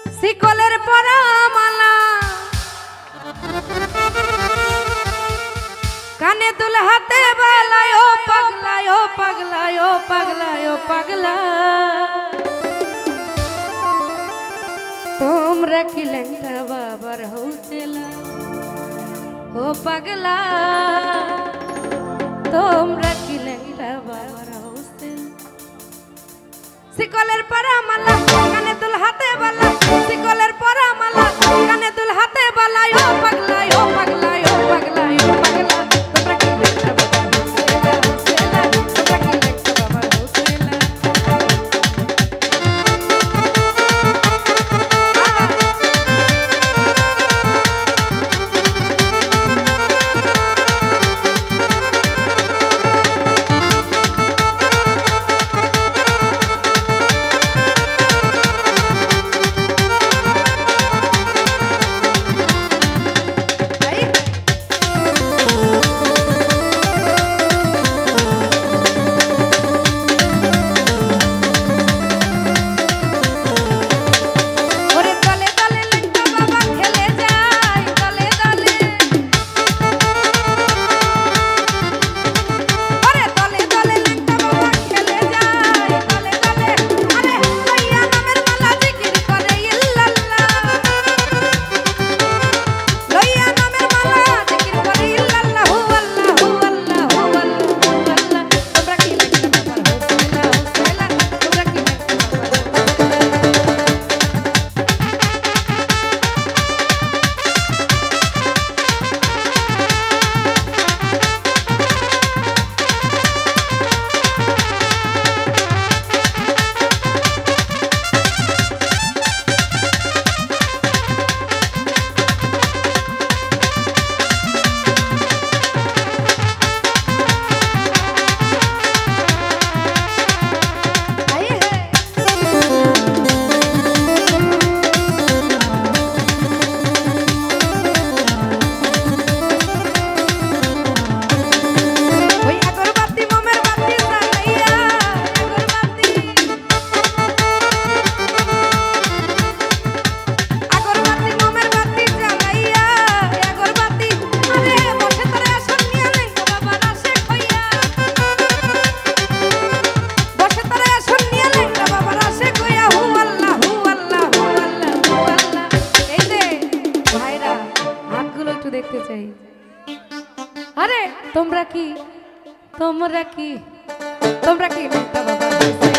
শিকলের পরা মালা কানে দুল হাতে বালায় ও পাগলায় ও পাগলায় ও পাগলায় ও পাগলা তোমরা কি ল্যাংটা বাবার হউছেলা ও পাগলা তোমরা কি ল্যাংটা বাবার হউছেলা শিকলের পরা মালা কানে দুল হাতে বালা শিকলের পরা মালা কানে দুল হাতে বালায় ও পাগলায় ও পাগলায় ও পাগলায় ও পাগলা তোমরা কি ল্যাংটা বাবার হউছেলা তোমরা কি ল্যাংটা বাবার হউছেলা দেখতে চাই আরে তোমরা কি তোমরা কি ল্যাংটা বাবার